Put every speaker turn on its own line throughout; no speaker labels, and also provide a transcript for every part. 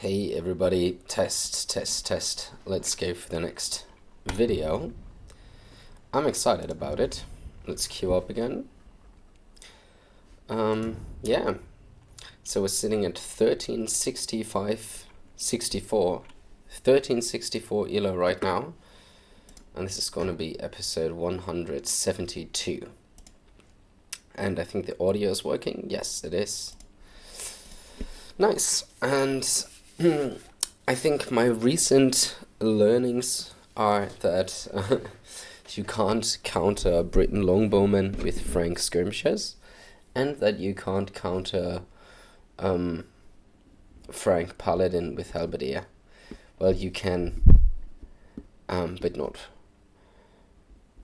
Hey everybody, test. Let's go for the next video. I'm excited about it. Let's queue up again. Yeah. So we're sitting at 1364 ELO right now. And this is going to be episode 172. And I think the audio is working. Yes, it is. Nice. And I think my recent learnings are that you can't counter Britain longbowmen with Frank skirmishers, and that you can't counter Frank paladin with halberdier. Well, you can, but not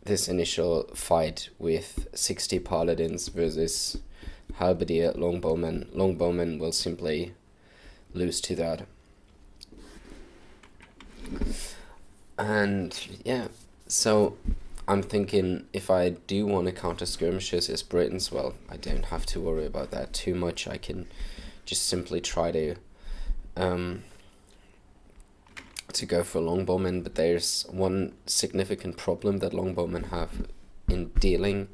this initial fight with 60 paladins versus halberdier longbowmen. Longbowmen will simply lose to that. And yeah, so I'm thinking if I do want to counter skirmishers as Britons, well, I don't have to worry about that too much. I can just simply try to go for longbowmen, but there's one significant problem that longbowmen have in dealing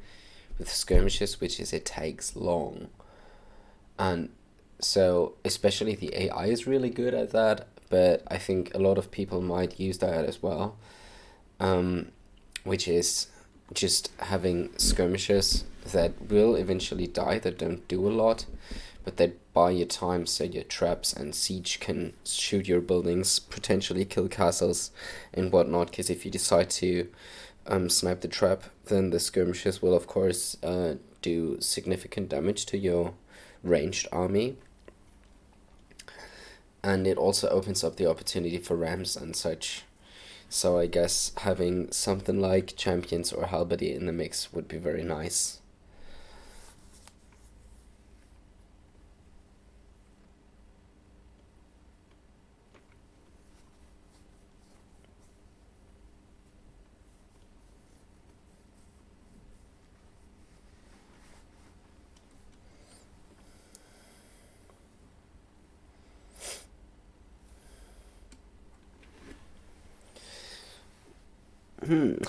with skirmishes, which is it takes long. And so especially the AI is really good at that, but I think a lot of people might use that as well, which is just having skirmishers that will eventually die, that don't do a lot, but they buy you time so your traps and siege can shoot your buildings, potentially kill castles and whatnot, because if you decide to snipe the trap, then the skirmishers will of course do significant damage to your ranged army. And it also opens up the opportunity for rams and such. So I guess having something like champions or halberdier in the mix would be very nice.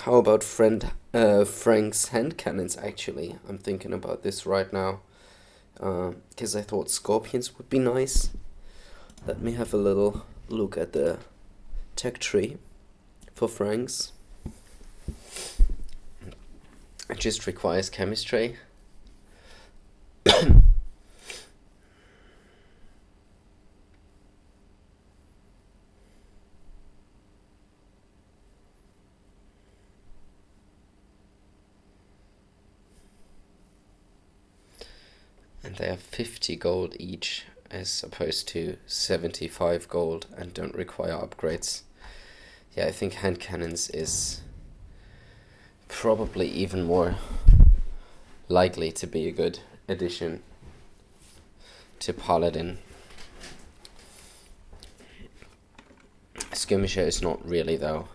How about Frank's hand cannons, actually? I'm thinking about this right now. Because I thought scorpions would be nice. Let me have a little look at the tech tree for Franks. It just requires chemistry. And they have 50 gold each, as opposed to 75 gold, and don't require upgrades. Yeah, I think hand cannons is probably even more likely to be a good addition to Paladin. Skirmisher is not really, though.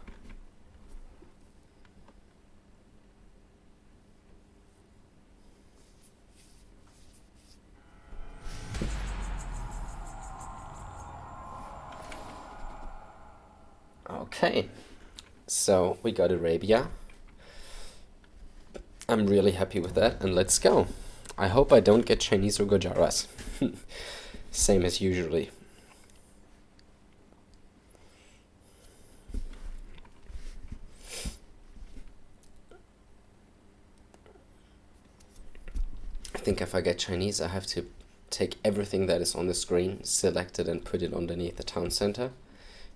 Okay, so we got Arabia. I'm really happy with that, and let's go. I hope I don't get Chinese or Gujaras. Same as usually. I think if I get Chinese, I have to take everything that is on the screen, select it, and put it underneath the town center.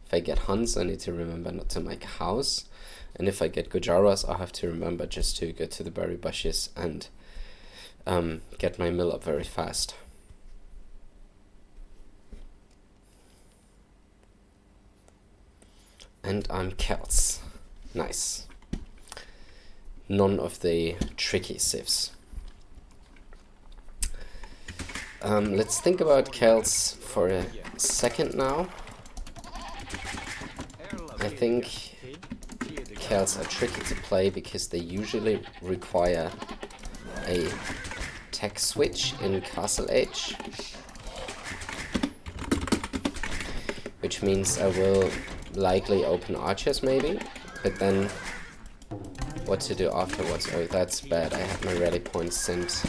If I get Huns, I need to remember not to make a house. And if I get Gujaras, I have to remember just to go to the berry bushes and get my mill up very fast. And I'm Celts. Nice. None of the tricky civs. Let's think about Celts for a second now. I think Celts are tricky to play because they usually require a tech switch in Castle Age. which means I will likely open archers maybe, but then what to do afterwards? Oh, that's bad. I had my rally points sent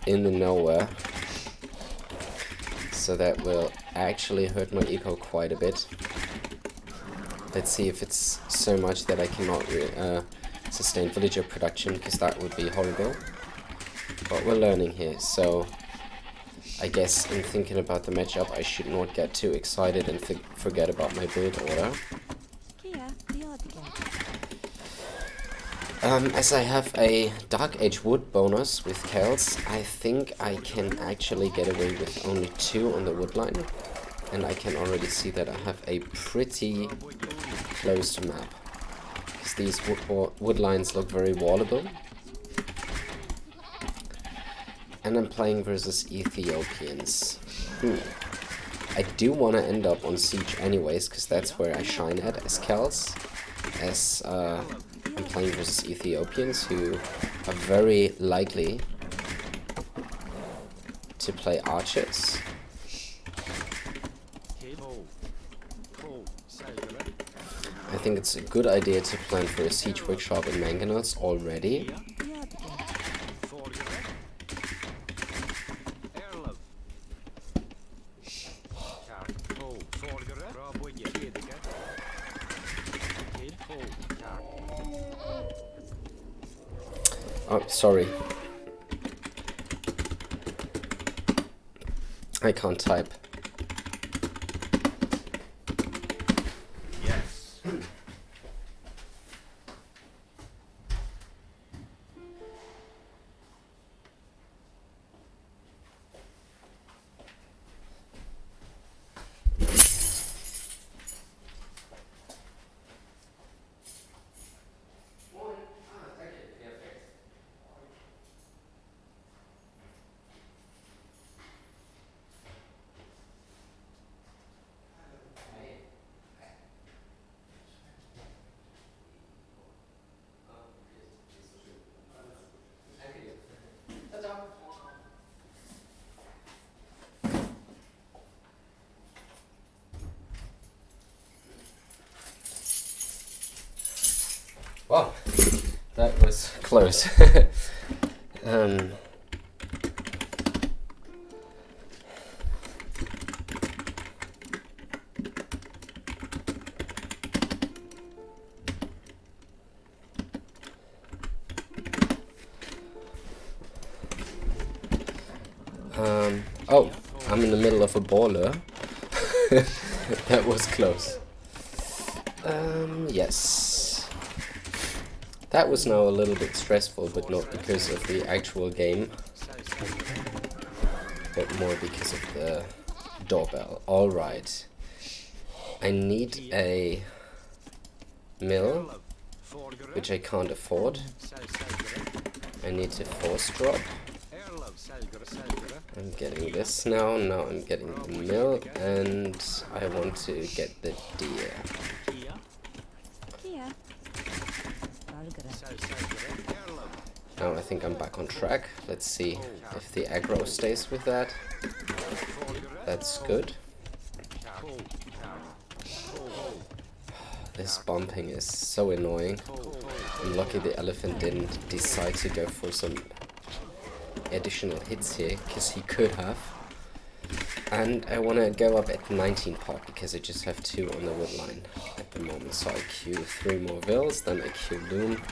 in the nowhere, so that will actually hurt my eco quite a bit. Let's see if it's so much that I cannot sustain villager production, because that would be horrible. But we're learning here, so I guess in thinking about the matchup I should not get too excited and forget about my build order. As I have a Dark Age wood bonus with Celts, I think I can actually get away with only 2 on the wood line. And I can already see that I have a pretty closed map. Because these wood lines look very wallable. And I'm playing versus Ethiopians. I do want to end up on siege anyways, because that's where I shine at as Celts. As I'm playing versus Ethiopians, who are very likely to play archers. I think it's a good idea to plan for a siege workshop in mangonels already. Oh, sorry. I can't type.
Yes.
Wow, that was close. Oh, I'm in the middle of a baller. That was close. Yes. That was now a little bit stressful, but not because of the actual game, but more because of the doorbell. Alright. I need a mill, which I can't afford. I need to force drop. I'm getting this now. Now I'm getting the mill, and I want to get the deer. Now I think I'm back on track. Let's see if the aggro stays with that. That's good. This bumping is so annoying. I'm lucky the elephant didn't decide to go for some additional hits here, because he could have. And I want to go up at 19 pot, because I just have 2 on the wood line at the moment. So I queue 3 more vills, then I queue loom,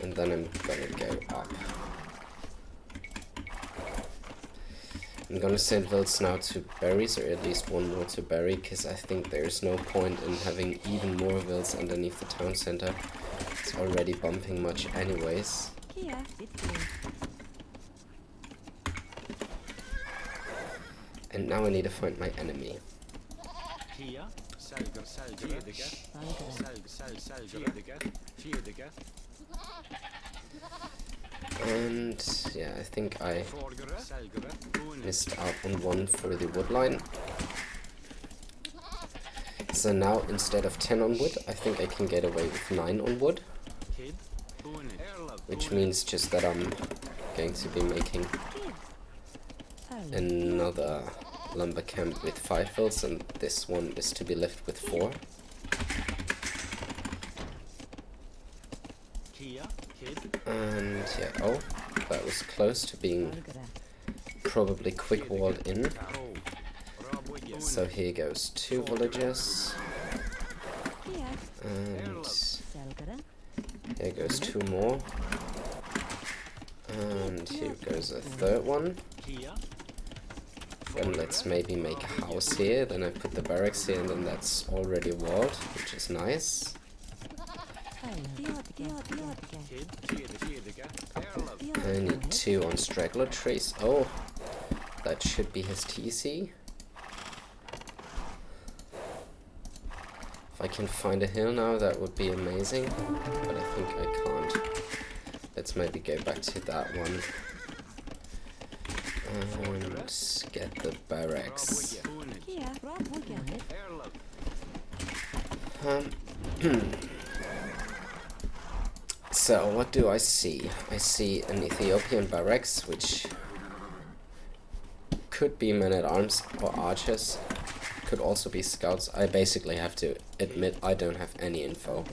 and then I'm gonna go up. I'm gonna send vills now to berries, or at least 1 more to berry, because I think there's no point in having even more vills underneath the town center. It's already bumping much anyways. And now I need to find my enemy. And yeah, I think I missed out on 1 for the wood line. So now instead of 10 on wood, I think I can get away with 9 on wood. Which means just that I'm going to be making another lumber camp with 5 vills, and this one is to be left with 4. And yeah, oh, that was close to being probably quick walled in. So here goes 2 villagers. And here goes 2 more. And here goes a 3rd one. Then let's maybe make a house here. Then I put the barracks here, and then that's already walled, which is nice. I need 2 on straggler trees. Oh, that should be his TC. If I can find a hill now, that would be amazing, but I think I can't. Let's maybe go back to that one and get the barracks. So what do I see? I see an Ethiopian barracks, which could be men-at-arms or archers. Could also be scouts. I basically have to admit I don't have any info.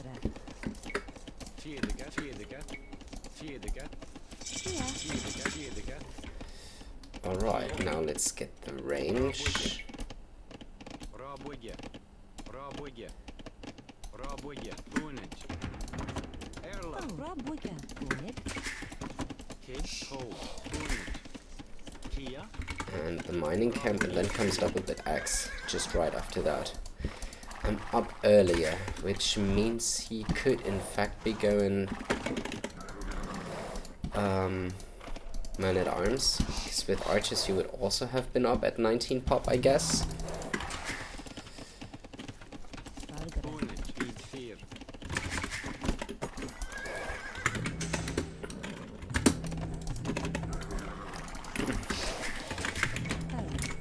Alright, now let's get the range. And the mining camp, and then comes double bit axe just right after that. I'm up earlier, which means he could in fact be going man at arms, because with archers you would also have been up at 19 pop, I guess.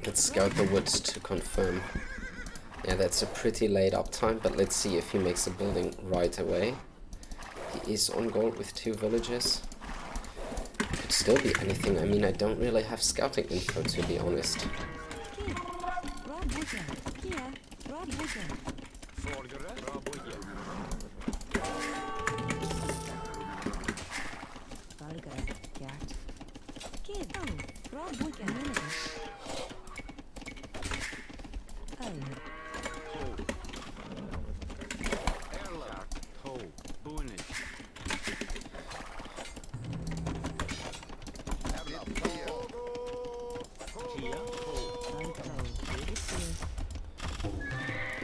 Let's scout the woods to confirm. Yeah, that's a pretty late up time, but let's see if he makes a building right away. He is on gold with 2 villages. Could still be anything. I mean, I don't really have scouting info, to be honest.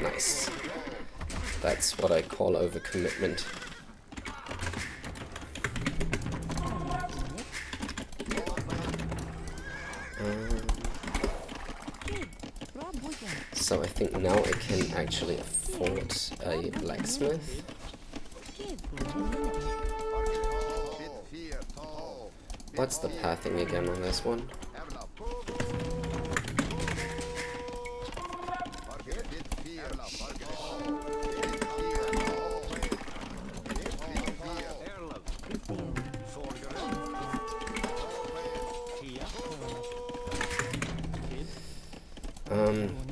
Nice. That's what I call overcommitment. So I think now I can actually afford a blacksmith. What's the pathing again on this one?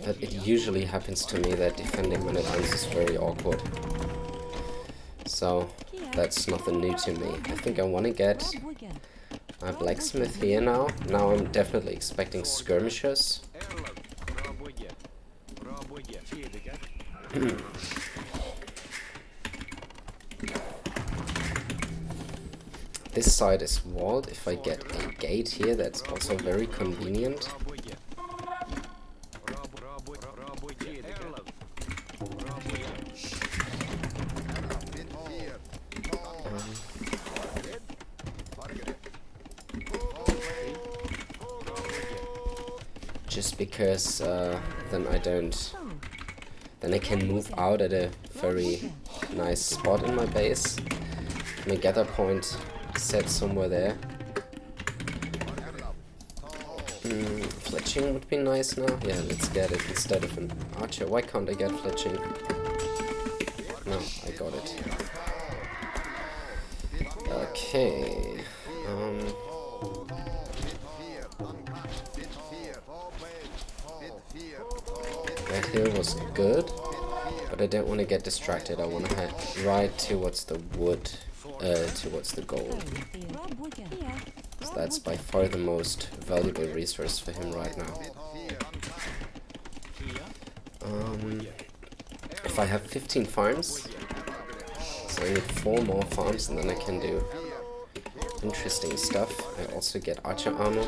But it usually happens to me that defending men at arms is very awkward. So that's nothing new to me. I think I want to get a blacksmith here now. Now I'm definitely expecting skirmishers. This side is walled. If I get a gate here, that's also very convenient. Just because then I can move out at a very nice spot in my base. My gather point set somewhere there. Fletching would be nice now. Yeah, let's get it instead of an archer. Why can't I get fletching? No, I got it. Okay. That hill was good, but I don't want to get distracted. I want to head right towards the wood, towards the gold. So that's by far the most valuable resource for him right now. If I have 15 farms, so I need 4 more farms and then I can do interesting stuff. I also get archer armor.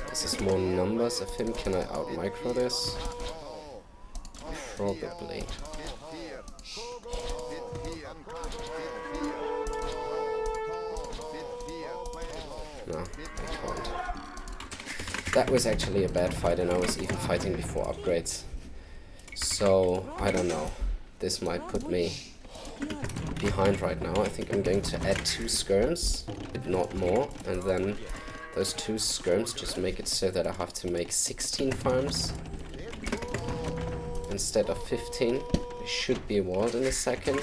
This is more numbers of him. Can I out micro this? Probably. No, I can't. That was actually a bad fight, and I was even fighting before upgrades. So, I don't know. This might put me behind right now. I think I'm going to add 2 skirms, but not more. And then those 2 skirms just make it so that I have to make 16 farms instead of 15. I should be walled in a second.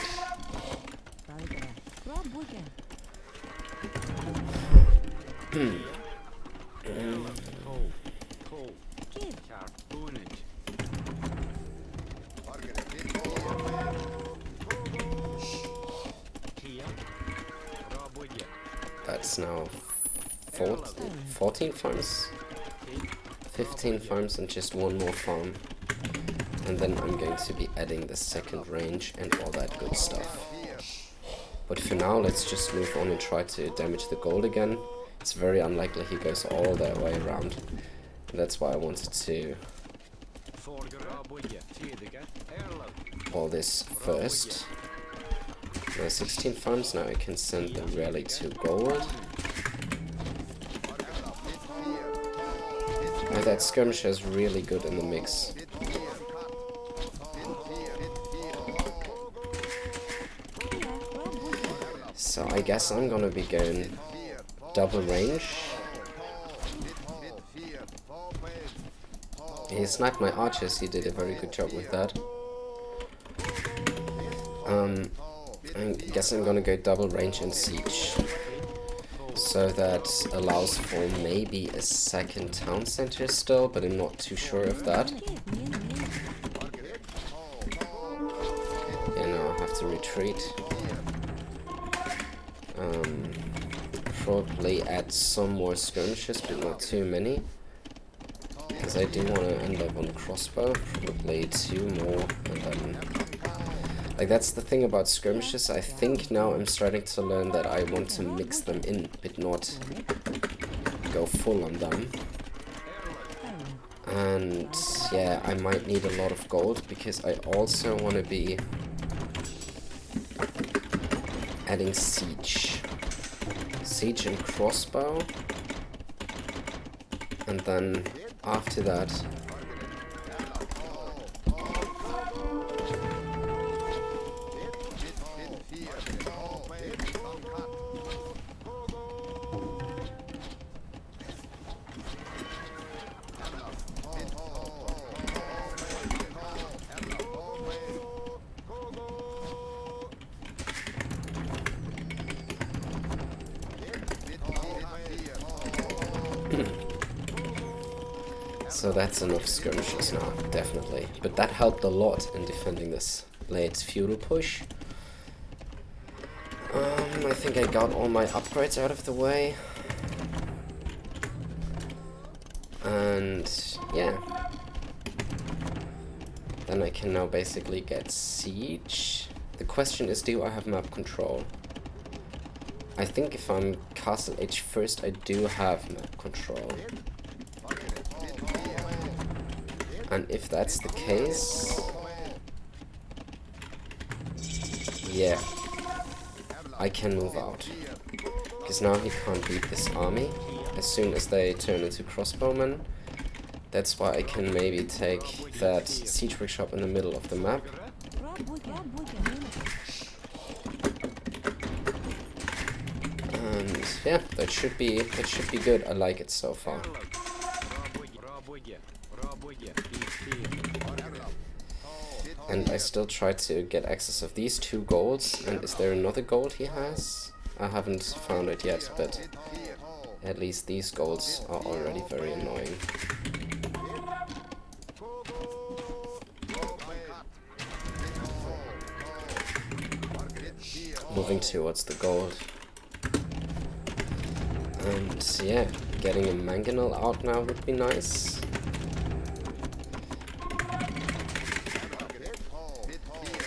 That's now 14 farms, 15 farms and just 1 more farm. And then I'm going to be adding the second range and all that good stuff. But for now, let's just move on and try to damage the gold again. It's very unlikely he goes all the way around. And that's why I wanted to all this first. Now 16 farms, now I can send the rally to gold. Now that skirmisher is really good in the mix. So I guess I'm gonna be going double range. He sniped my archers, he did a very good job with that. I guess I'm gonna go double range and siege. So that allows for maybe a second town center still, but I'm not too sure of that. Yeah, no, I have to retreat. Probably add some more skirmishes, but not too many. Because I do want to end up on crossbow, probably 2 more, and then... Like, that's the thing about skirmishes. I think now I'm starting to learn that I want to mix them in, but not go full on them. And yeah, I might need a lot of gold, because I also want to be adding siege. Siege and crossbow. And then after that... So that's enough skirmishes now, definitely. But that helped a lot in defending this late feudal push. I think I got all my upgrades out of the way. And yeah. Then I can now basically get siege. The question is, do I have map control? I think if I'm Castle Age first, I do have map control. And if that's the case, yeah, I can move out. Because now he can't beat this army as soon as they turn into crossbowmen. That's why I can maybe take that siege workshop in the middle of the map. And yeah, that should be good. I like it so far. And I still try to get access of these 2 golds. And is there another gold he has? I haven't found it yet, but At least these goals are already very annoying. Moving towards the gold. And yeah, getting a mangonel out now would be nice.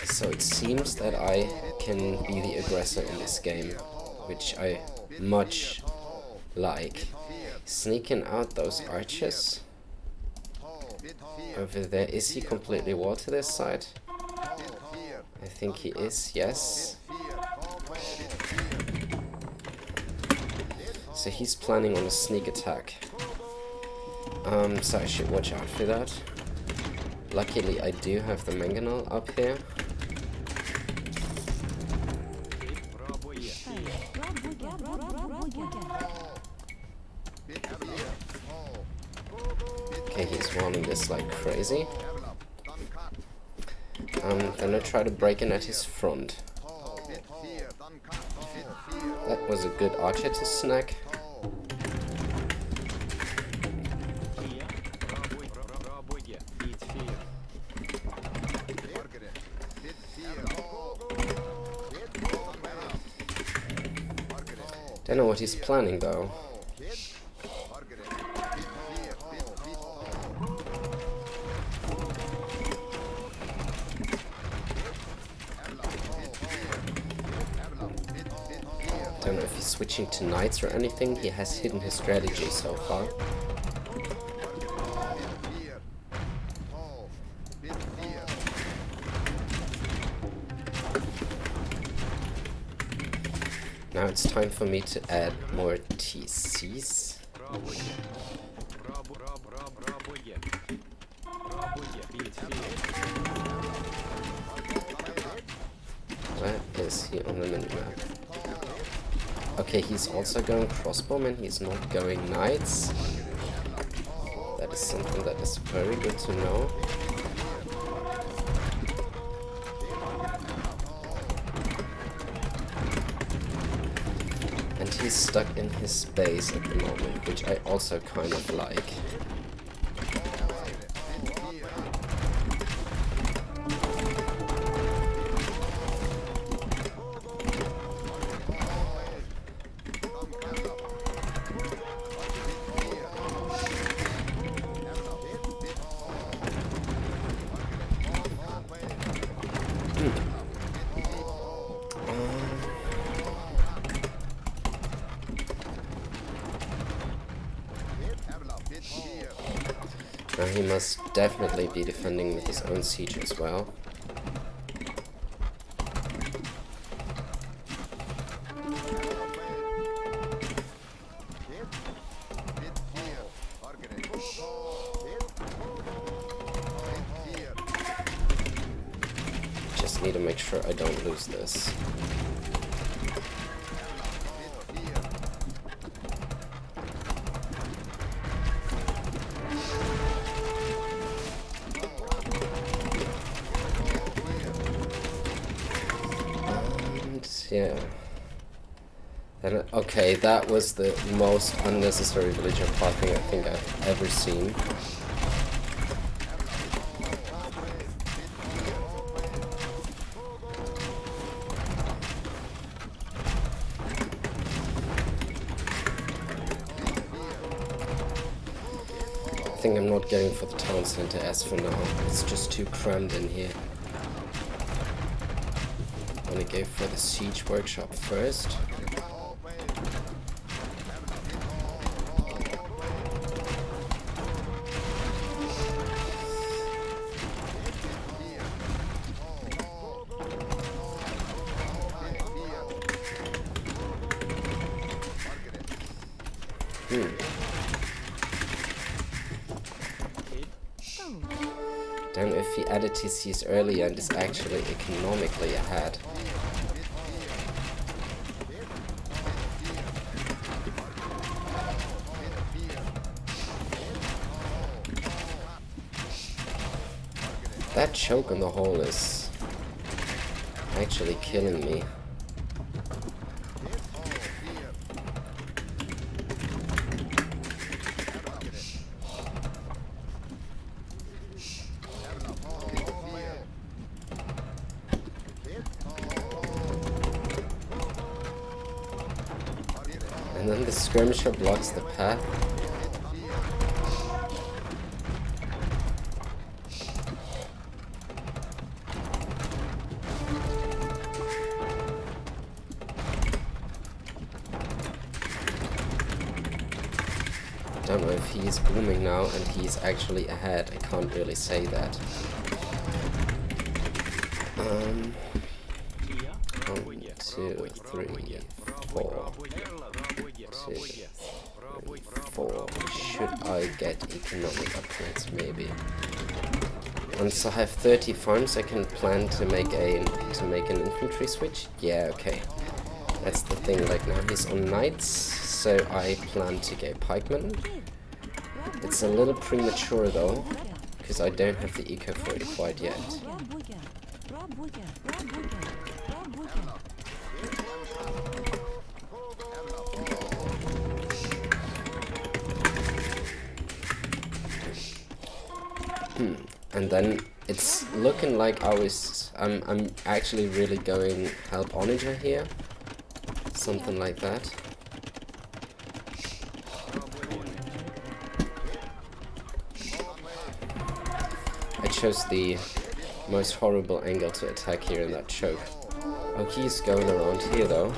So it seems that I can be the aggressor in this game, which I much like. Sneaking out those archers over there. Is he completely walled to this side? I think he is, yes. So he's planning on a sneak attack. So I should watch out for that. Luckily I do have the mangonel up here. Okay, he's walling this like crazy. Then I try to break in at his front. That was a good archer to snag. Don't know what he's planning though. Don't know if he's switching to knights or anything. He has hidden his strategy so far. Now it's time for me to add more TCs. Where is he on the minimap? Okay, he's also going crossbowmen, he's not going knights. That is something that is very good to know. And he's stuck in his base at the moment, which I also kind of like. Now he must definitely be defending with his own siege as well. Just need to make sure I don't lose this. Yeah. Then, okay, that was the most unnecessary villager parking I think I've ever seen. I think I'm not going for the town center as for now. It's just too crammed in here. I'm gonna go for the siege workshop first. Don't know if he added TCs earlier and is actually economically ahead. That choke on the hole is actually killing me. skirmisher blocks the path. I don't know if he's booming now and he's actually ahead. I can't really say that. 1, 2, 3, 4. 2, 3, 4. Should I get economic upgrades? Maybe. Once I have 30 farms, I can plan to make an infantry switch. Yeah, okay. That's the thing. Like now he's on knights, so I plan to go pikemen. It's a little premature though, because I don't have the eco for it quite yet. And then it's looking like I'm actually really going help Onager here. Something like that. I chose the most horrible angle to attack here in that choke. Oh, he's going around here though.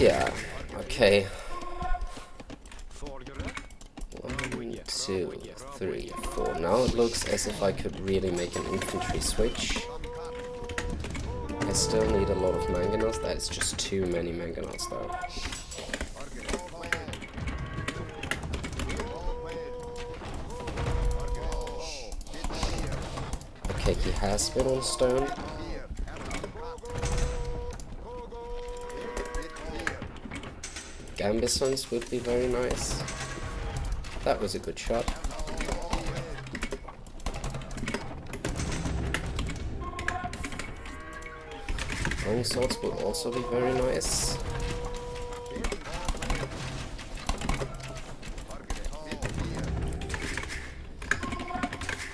Yeah, okay. 1, 2, 3, 4. Now it looks as if I could really make an infantry switch. I still need a lot of mangonels. That is just too many mangonels though. Okay, he has been on stone. Gambisons would be very nice. That was a good shot. Long swords would also be very nice.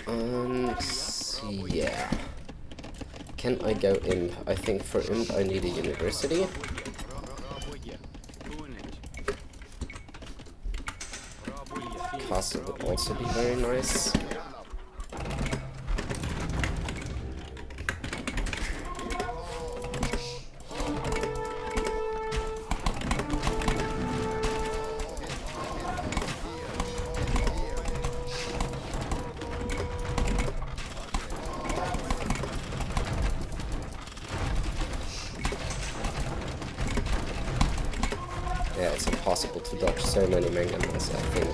And yeah. Can I go imp? I think for imp I need a university. Castle would also be very nice. Yeah, it's impossible to dodge so many mangonels, I think.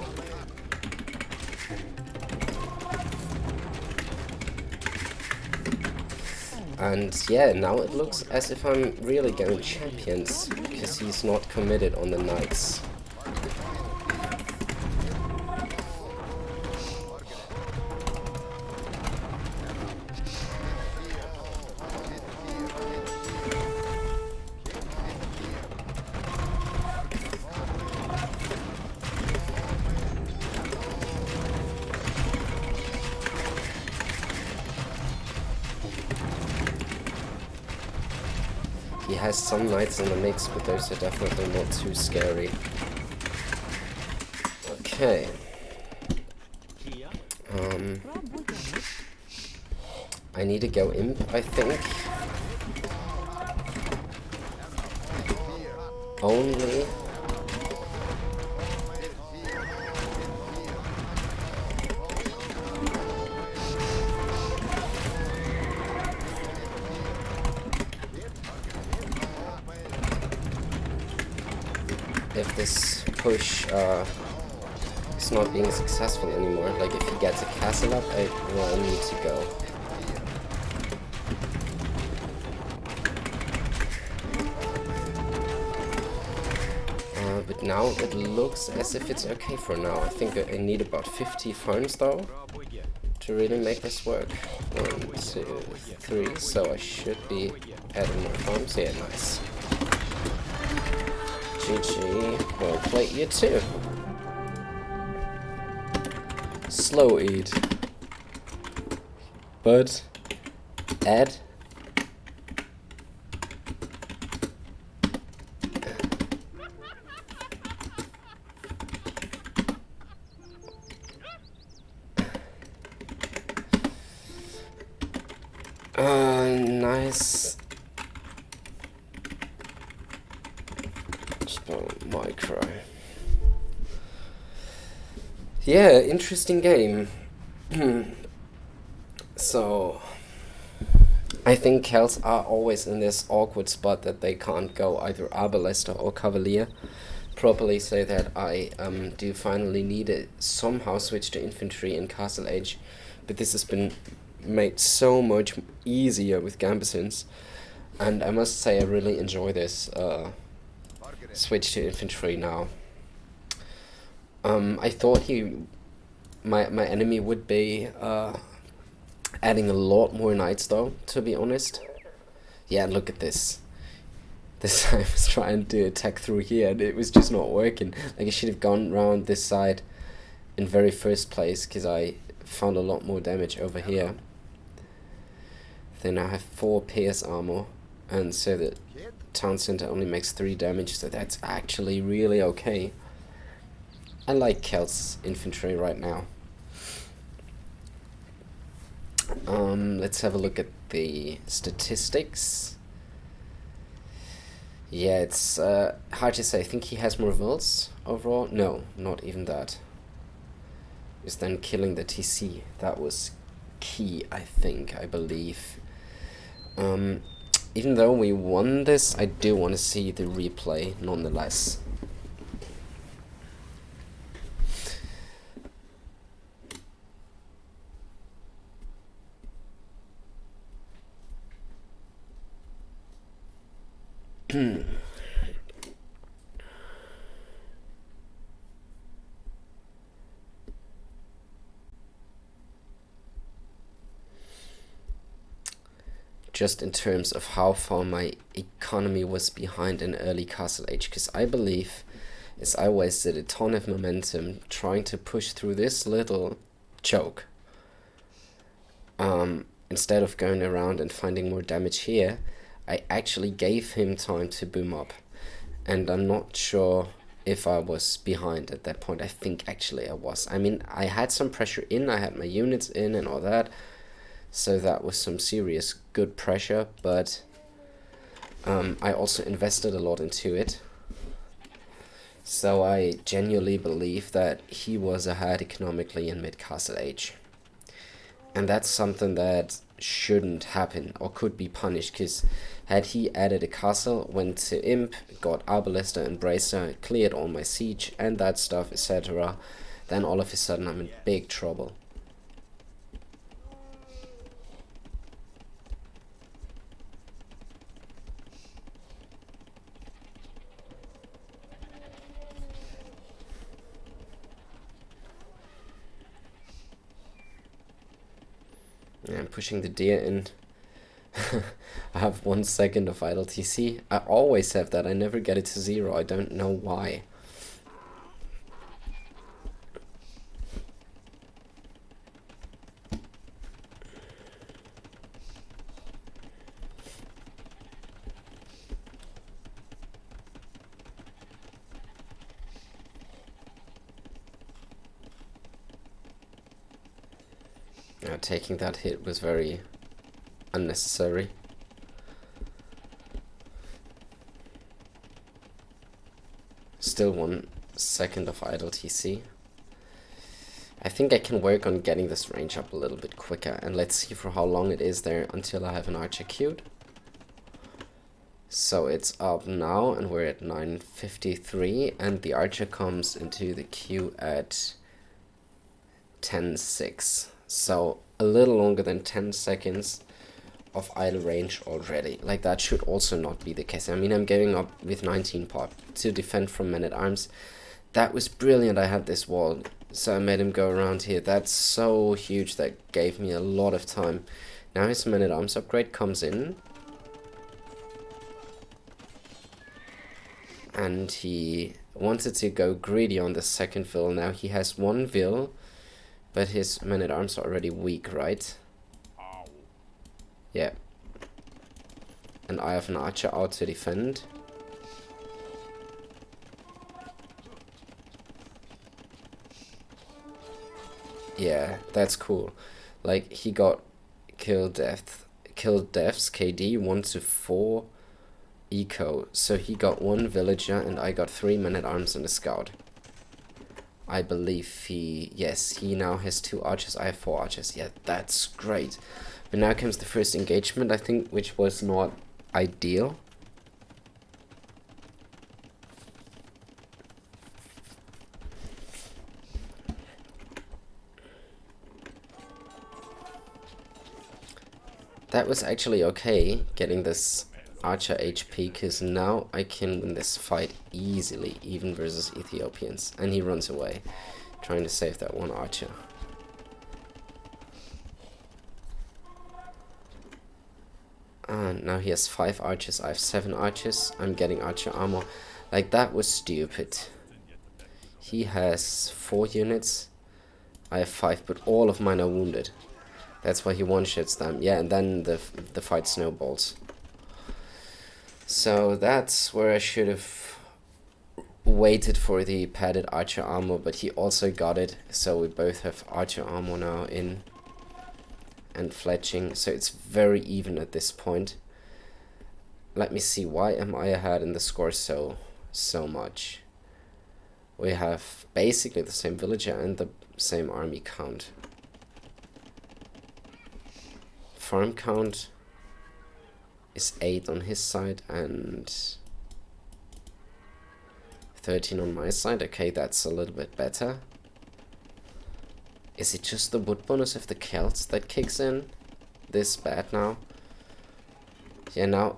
And yeah, now it looks as if I'm really going champions, because he's not committed on the knights. He has some knights in the mix, but those are definitely not too scary. Okay. I need to go imp, I think. Only. If this push is not being successful anymore, like if he gets a castle up, I will need to go. But now it looks as if it's okay for now. I think I need about 50 farms though to really make this work. 1, 2, 3, so I should be adding more farms. Yeah, nice. GG, well played you too. Slow eat. But add. Nice. Spell micro. Yeah, interesting game. So, I think Celts are always in this awkward spot that they can't go either Arbalester or Cavalier properly, so that I do finally need to somehow switch to infantry in Castle Age, but this has been made so much easier with Gambesons, and I must say I really enjoy this switch to infantry now. I thought my enemy would be adding a lot more knights though, to be honest. Yeah, look at this. This time I was trying to attack through here and it was just not working. Like, I should have gone around this side in very first place, because I found a lot more damage over here. Then I have 4 PS armor, and so the town center only makes 3 damage, so that's actually really okay. I like Celts infantry right now. Let's have a look at the statistics. Yeah, it's hard to say. I think he has more vills overall. No, not even that. Is then killing the TC. That was key, I think, I believe. Even though we won this, I do want to see the replay nonetheless. Just in terms of how far my economy was behind in early Castle Age, because I believe is I wasted a ton of momentum trying to push through this little choke. Instead of going around and finding more damage here, I actually gave him time to boom up. And I'm not sure if I was behind at that point. I think actually I was. I mean, I had some pressure in, I had my units in and all that. So that was some serious good pressure, but I also invested a lot into it. So I genuinely believe that he was ahead economically in mid-Castle Age. And that's something that shouldn't happen or could be punished, because had he added a castle, went to Imp, got Arbalester and Bracer, cleared all my siege and that stuff, etc., then all of a sudden I'm in big trouble. I'm pushing the deer in. I have 1 second of idle TC. I always have that. I never get it to 0. I don't know why. Taking that hit was very unnecessary. Still 1 second of idle TC. I think I can work on getting this range up a little bit quicker, and let's see for how long it is there until I have an archer queued. So it's up now and we're at 9:53, and the archer comes into the queue at 10:06. So a little longer than 10 seconds of idle range already. Like, that should also not be the case. I mean, I'm going up with 19 pop to defend from men-at-arms. That was brilliant. I had this wall, so I made him go around here. That's so huge. That gave me a lot of time. Now his men-at-arms upgrade comes in. And he wanted to go greedy on the second vill. Now he has one vill, but his men-at-arms are already weak, right? Yeah. And I have an archer out to defend. Yeah, that's cool. Like, he got killed deaths KD 1 to 4 eco. So he got 1 villager and I got 3 men-at-arms and a scout. I believe yes, he now has 2 archers. I have 4 archers. Yeah, that's great. But now comes the first engagement, I think, which was not ideal. That was actually okay, getting this archer HP, because now I can win this fight easily, even versus Ethiopians. And he runs away, trying to save that 1 archer. And now he has 5 archers, I have 7 archers, I'm getting archer armor. Like, that was stupid. He has 4 units, I have 5, but all of mine are wounded. That's why he one-shots them. Yeah, and then the fight snowballs. So that's where I should have waited for the padded archer armor, but he also got it. So we both have archer armor now in and fletching. So it's very even at this point. Let me see, why am I ahead in the score so much? We have basically the same villager and the same army count. Farm count is 8 on his side and 13 on my side. Okay, that's a little bit better. Is it just the wood bonus of the Celts that kicks in this bad now? Yeah, now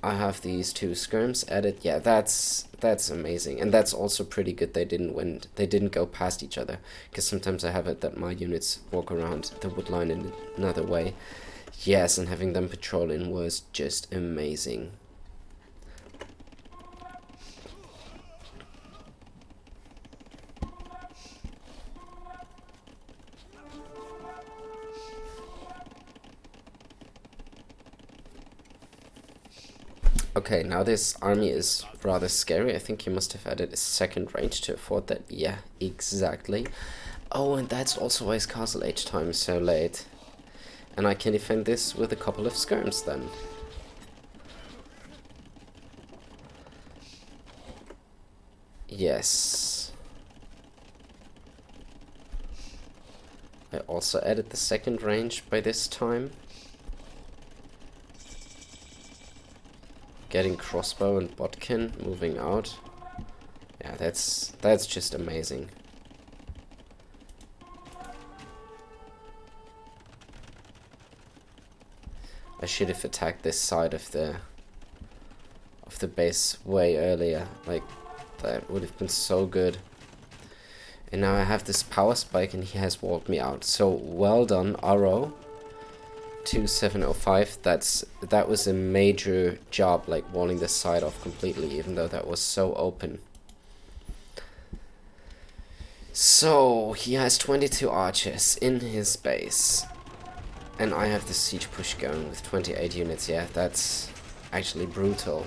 I have these 2 skirms added. Yeah, that's amazing. And that's also pretty good they didn't win. They didn't go past each other. Because sometimes I have it that my units walk around the wood line in another way. Yes, and having them patrol in was just amazing. Okay, now this army is rather scary. I think he must have added a second range to afford that. Yeah, exactly. Oh, and that's also why his castle age time is so late. And I can defend this with a couple of skirms then. Yes. I also added the second range by this time. Getting crossbow and bodkin moving out. Yeah, that's just amazing. I should have attacked this side of the base way earlier. Like, that would have been so good. And now I have this power spike and he has walled me out. So well done, Arrow. 2705. That was a major job, like walling this side off completely, even though that was so open. So he has 22 archers in his base. And I have the siege push going with 28 units. Yeah, that's actually brutal.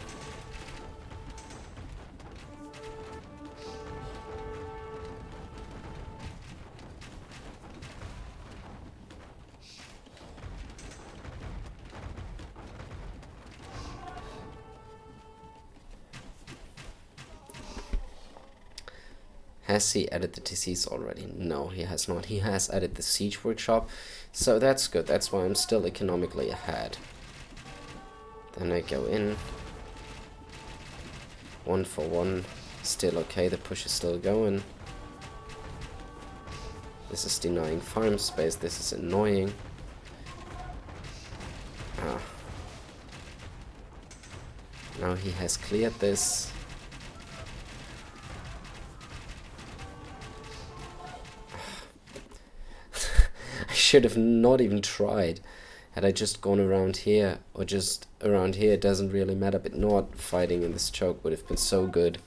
Has he added the disease already? No, he has not. He has added the siege workshop, so that's good. That's why I'm still economically ahead. Then I go in. 1 for 1. Still okay, the push is still going. This is denying farm space. This is annoying. Now he has cleared this. I should have not even tried. Had I just gone around here, or just around here, it doesn't really matter, but not fighting in this choke would have been so good.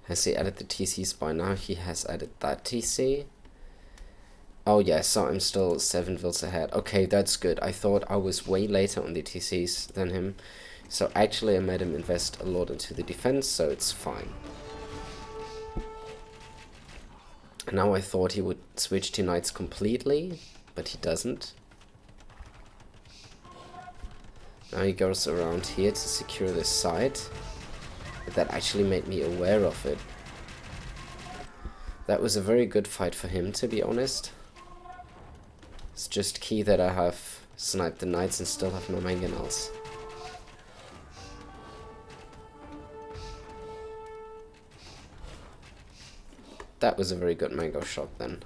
Has he added the TCs by now? He has added that TC. Oh yeah, so I'm still 7 vills ahead. Okay, that's good. I thought I was way later on the TCs than him. So actually I made him invest a lot into the defense, so it's fine. Now I thought he would switch to knights completely, but he doesn't. Now he goes around here to secure this side. But that actually made me aware of it. That was a very good fight for him, to be honest. It's just key that I have sniped the knights and still have no mangonels. That was a very good mango shot then.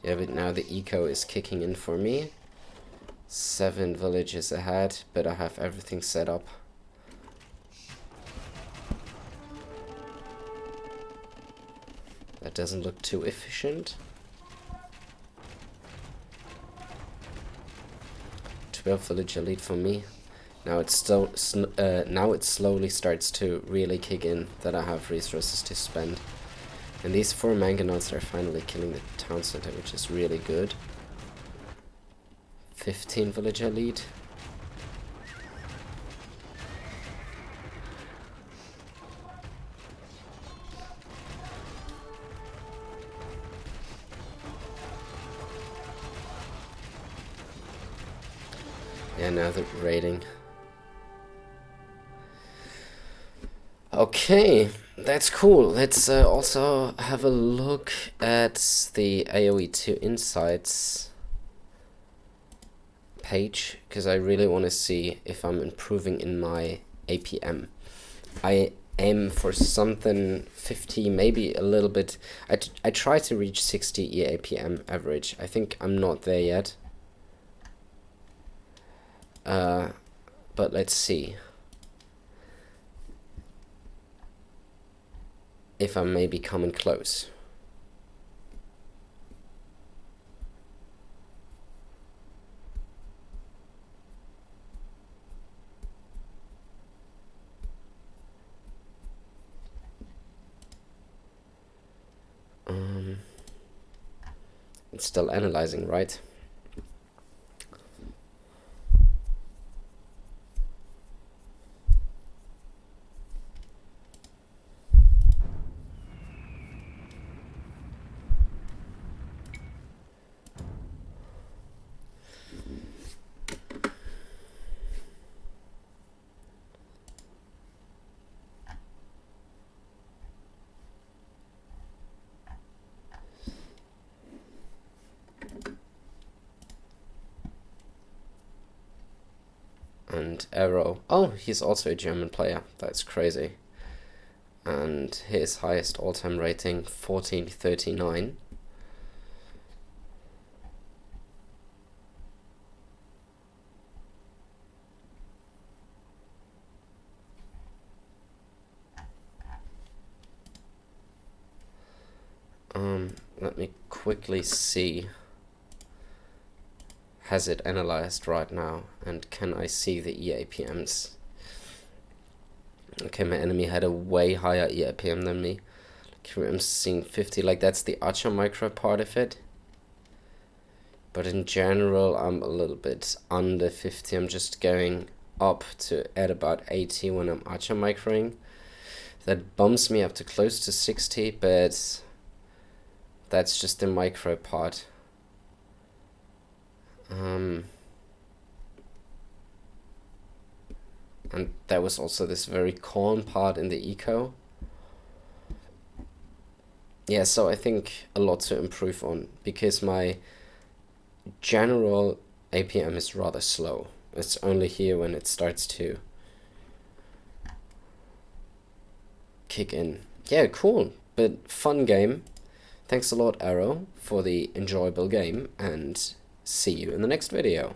Yeah, but now the eco is kicking in for me. 7 villages ahead, but I have everything set up. That doesn't look too efficient. 12 villager lead for me. Now it's still now it slowly starts to really kick in that I have resources to spend. And these 4 mangonels are finally killing the town center, which is really good. 15 villager lead. Yeah, now they're raiding. Okay, that's cool. Let's also have a look at the AoE2 Insights page, because I really want to see if I'm improving in my APM. I aim for something 50, maybe a little bit. I try to reach 60 EAPM average. I think I'm not there yet. But let's see if I'm maybe coming close. It's still analyzing, right? And Arrow. Oh, he's also a German player. That's crazy. And his highest all-time rating, 1439. Let me quickly see. Has it analyzed right now, and can I see the EAPMs? Okay, my enemy had a way higher EAPM than me. Here I'm seeing 50, like that's the Archer micro part of it. But in general, I'm a little bit under 50. I'm just going up to at about 80 when I'm Archer microing. That bumps me up to close to 60, but that's just the micro part. And there was also this very calm part in the eco. Yeah, so I think a lot to improve on, because my general APM is rather slow. It's only here when it starts to kick in. Yeah, cool, but fun game. Thanks a lot, Arrow, for the enjoyable game, and see you in the next video.